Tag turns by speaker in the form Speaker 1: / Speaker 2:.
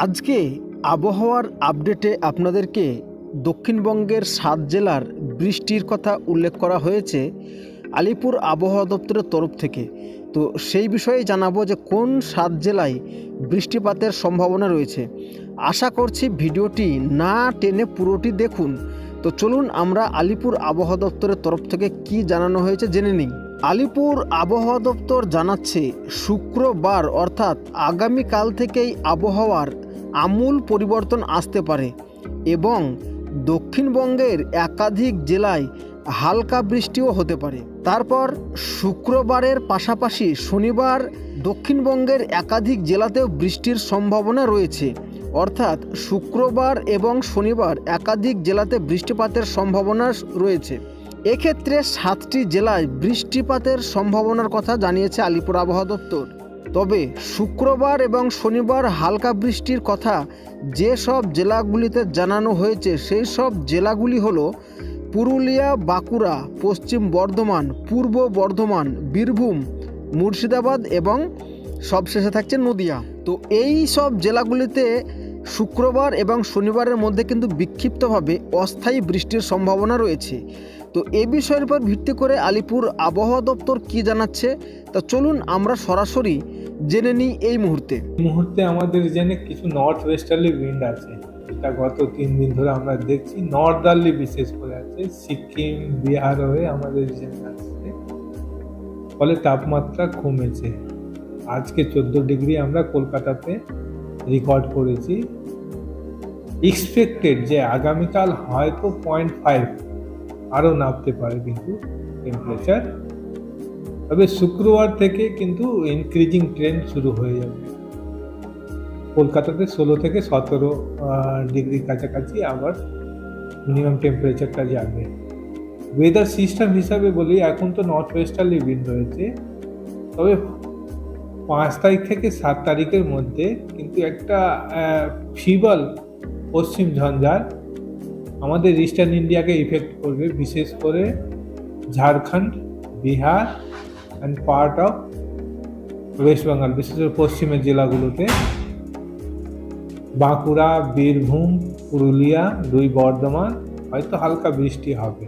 Speaker 1: আজকে আবহাওয়ার আপডেটে আপনাদেরকে দক্ষিণবঙ্গের 7 জেলার বৃষ্টির কথা উল্লেখ করা হয়েছে আলিপুর আবহাওয়া দপ্তরের তরফ থেকে। তো সেই বিষয়ে জানাবো যে কোন 7 জেলায় বৃষ্টিপাতের সম্ভাবনা রয়েছে। আশা করছি ভিডিওটি না টেনে পুরোটি দেখুন। তো চলুন আমরা আলিপুর আবহাওয়া দপ্তরের তরফ থেকে কি জানানো হয়েছে জেনে নিই। আলিপুর আবহাওয়া দপ্তর জানাচ্ছে শুক্রবার অর্থাৎ আগামীকাল থেকেই আবহাওয়ার আমূল পরিবর্তন আসতে পারে এবং দক্ষিণবঙ্গের একাধিক জেলায় হালকা বৃষ্টিও হতে পারে। তারপর শুক্রবারের পাশাপাশি শনিবার দক্ষিণবঙ্গের একাধিক জেলাতেও বৃষ্টির সম্ভাবনা রয়েছে, অর্থাৎ শুক্রবার এবং শনিবার একাধিক জেলাতে বৃষ্টিপাতের সম্ভাবনা রয়েছে। এক্ষেত্রে 7টি জেলায় বৃষ্টিপাতের সম্ভাবনার কথা জানিয়েছে আলিপুর আবহাওয়া দপ্তর। তবে শুক্রবার এবং শনিবার হালকা বৃষ্টির কথা যেসব জেলাগুলিতে জানানো হয়েছে সেই সব জেলাগুলি হলো পুরুলিয়া, বাঁকুড়া, পশ্চিম বর্ধমান, পূর্ব বর্ধমান, বীরভূম, মুর্শিদাবাদ এবং সবশেষে থাকছে নদিয়া। তো এই সব জেলাগুলিতে শুক্রবার এবং শনিবারের মধ্যে কিন্তু বিক্ষিপ্তভাবে অস্থায়ী বৃষ্টির সম্ভাবনা রয়েছে। তো এ বিষয়ের উপর ভিত্তি করে আলিপুর আবহাওয়া দপ্তর কি জানাচ্ছে তা চলুন আমরা সরাসরি জেনে নিই এই মুহূর্তে।
Speaker 2: আমাদের জেনে কিছু নর্থ ওয়েস্টার্লি উইন্ড আছে, এটা গত 3 দিন ধরে আমরা দেখছি। নর্দার্লি বিশেষ করে আছে, সিকিম, বিহার হয়ে আমাদের জেনে আসছে, ফলে তাপমাত্রা কমেছে। আজকে 14 ডিগ্রি আমরা কলকাতাতে রেকর্ড করেছি। এক্সপেক্টেড যে আগামীকাল হয়তো 0.5 আরও নামতে পারে কিন্তু টেম্পারেচার। তবে শুক্রবার থেকে কিন্তু ইনক্রিজিং ট্রেন্ড শুরু হয়ে যাবে। কলকাতাতে 16 থেকে 17 ডিগ্রি কাছাকাছি আবার মিনিমাম টেম্পারেচারটা যাবে। ওয়েদার সিস্টেম হিসাবে বলি, এখন তো নর্থ ওয়েস্টার্লি উইন্ড রয়েছে, তবে 5 তারিখ থেকে 7 তারিখের মধ্যে কিন্তু একটা ফিবল পশ্চিম ঝঞ্ঝার আমাদের ইস্টার্ন ইন্ডিয়াকে ইফেক্ট করবে, বিশেষ করে Jharkhand, Bihar and part of West Bengal, বিশেষ করে পশ্চিমের জেলাগুলোতে বাঁকুড়া, বীরভূম, পুরুলিয়া, 2 বর্ধমান হয়তো হালকা বৃষ্টি হবে।